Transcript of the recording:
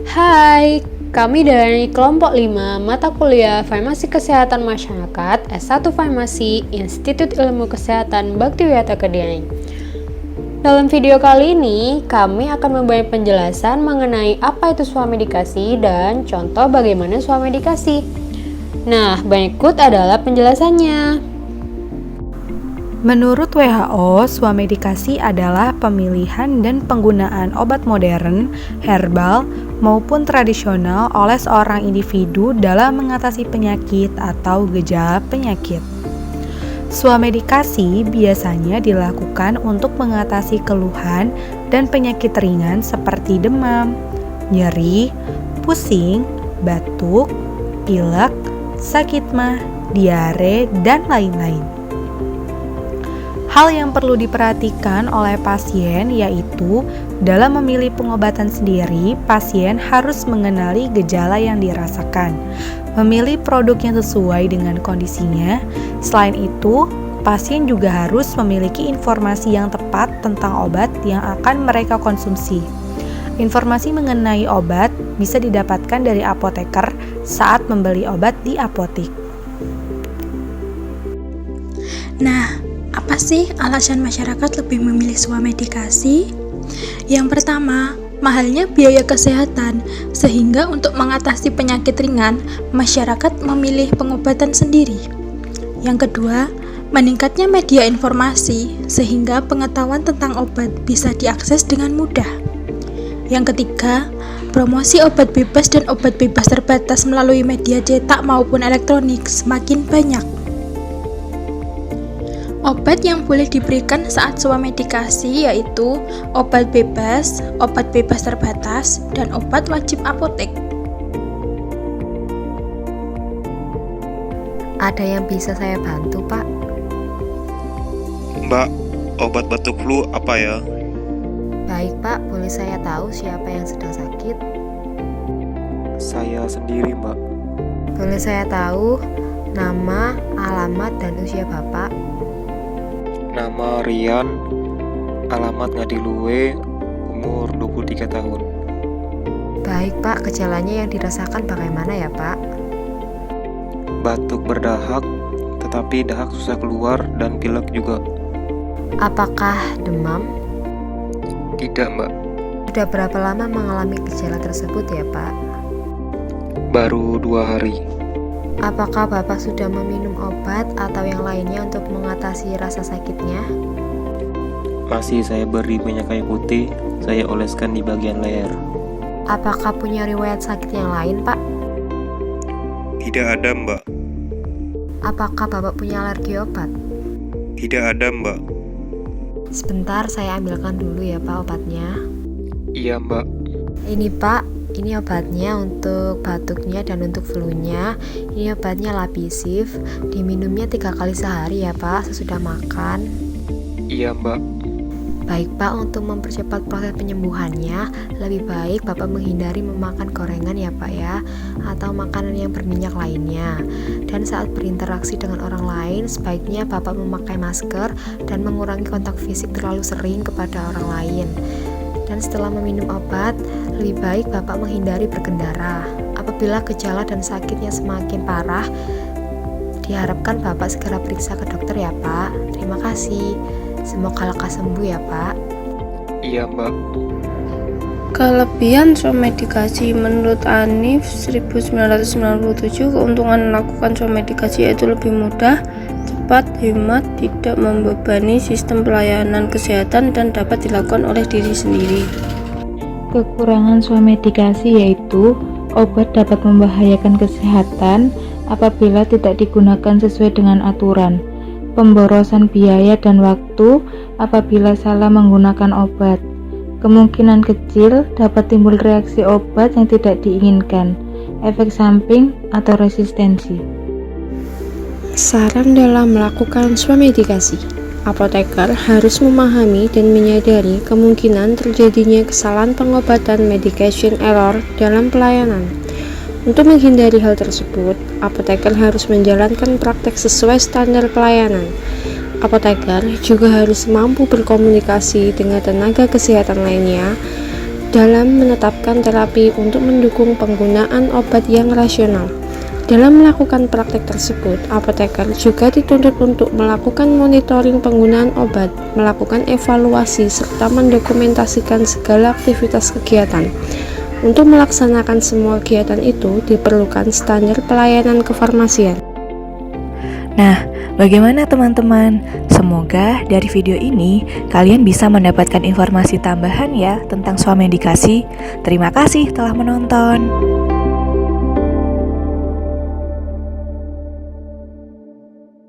Hai, kami dari kelompok 5 mata kuliah Farmasi Kesehatan Masyarakat S1 Farmasi Institut Ilmu Kesehatan Baktiwiyata Kediri. Dalam video kali ini, kami akan memberi penjelasan mengenai apa itu swamedikasi dan contoh bagaimana swamedikasi. Nah, berikut adalah penjelasannya. Menurut WHO, swamedikasi adalah pemilihan dan penggunaan obat modern, herbal, maupun tradisional oleh seorang individu dalam mengatasi penyakit atau gejala penyakit. Swamedikasi biasanya dilakukan untuk mengatasi keluhan dan penyakit ringan seperti demam, nyeri, pusing, batuk, pilek, sakit mah, diare, dan lain-lain. Hal yang perlu diperhatikan oleh pasien yaitu dalam memilih pengobatan sendiri, pasien harus mengenali gejala yang dirasakan, memilih produk yang sesuai dengan kondisinya. Selain itu, pasien juga harus memiliki informasi yang tepat tentang obat yang akan mereka konsumsi. Informasi mengenai obat bisa didapatkan dari apoteker saat membeli obat di apotik. Nah, apa sih alasan masyarakat lebih memilih swamedikasi? Yang pertama, mahalnya biaya kesehatan, sehingga untuk mengatasi penyakit ringan, masyarakat memilih pengobatan sendiri. Yang kedua, meningkatnya media informasi, sehingga pengetahuan tentang obat bisa diakses dengan mudah. Yang ketiga, promosi obat bebas dan obat bebas terbatas melalui media cetak maupun elektronik semakin banyak. Obat yang boleh diberikan saat swamedikasi yaitu obat bebas terbatas, dan obat wajib apotek. Ada yang bisa saya bantu, Pak? Mbak, obat batuk flu apa ya? Baik, Pak. Boleh saya tahu siapa yang sedang sakit? Saya sendiri, Mbak. Boleh saya tahu nama, alamat, dan usia Bapak? Nama Rian, alamat Ngadiluwe, umur 23 tahun. Baik, Pak. Gejalanya yang dirasakan bagaimana ya, Pak? Batuk berdahak, tetapi dahak susah keluar dan pilek juga. Apakah demam? Tidak, Mbak. Sudah berapa lama mengalami gejala tersebut ya, Pak? Baru 2 hari. Apakah Bapak sudah meminum obat atau yang lainnya untuk mengatasi rasa sakitnya? Masih saya beri minyak kayu putih, saya oleskan di bagian leher. Apakah punya riwayat sakit yang lain, Pak? Tidak ada, Mbak. Apakah Bapak punya alergi obat? Tidak ada, Mbak. Sebentar, saya ambilkan dulu ya, Pak, obatnya. Iya, Mbak. Ini, Pak, ini obatnya untuk batuknya dan untuk flu-nya. Ini obatnya Labisif. Diminumnya 3 kali sehari ya, Pak, sesudah makan. Iya, Mbak. Baik, Pak, untuk mempercepat proses penyembuhannya, lebih baik Bapak menghindari memakan gorengan ya, Pak ya, atau makanan yang berminyak lainnya. Dan saat berinteraksi dengan orang lain, sebaiknya Bapak memakai masker dan mengurangi kontak fisik terlalu sering kepada orang lain. Dan setelah meminum obat, lebih baik Bapak menghindari berkendara. Apabila gejala dan sakitnya semakin parah, diharapkan Bapak segera periksa ke dokter ya, Pak. Terima kasih. Semoga lekas sembuh ya, Pak. Iya, Mbak. Kelebihan swamedikasi menurut Anif 1997, keuntungan melakukan swamedikasi yaitu lebih mudah, cepat, hemat, tidak membebani sistem pelayanan kesehatan, dan dapat dilakukan oleh diri sendiri. Kekurangan swamedikasi yaitu obat dapat membahayakan kesehatan apabila tidak digunakan sesuai dengan aturan, pemborosan biaya dan waktu apabila salah menggunakan obat. Kemungkinan kecil dapat timbul reaksi obat yang tidak diinginkan, efek samping atau resistensi. Saran dalam melakukan swamedikasi: apoteker harus memahami dan menyadari kemungkinan terjadinya kesalahan pengobatan medication error dalam pelayanan. Untuk menghindari hal tersebut, apoteker harus menjalankan praktek sesuai standar pelayanan. Apoteker juga harus mampu berkomunikasi dengan tenaga kesehatan lainnya dalam menetapkan terapi untuk mendukung penggunaan obat yang rasional. Dalam melakukan praktek tersebut, apoteker juga dituntut untuk melakukan monitoring penggunaan obat, melakukan evaluasi, serta mendokumentasikan segala aktivitas kegiatan. Untuk melaksanakan semua kegiatan itu, diperlukan standar pelayanan kefarmasian. Nah, bagaimana teman-teman? Semoga dari video ini kalian bisa mendapatkan informasi tambahan ya tentang swamedikasi. Terima kasih telah menonton.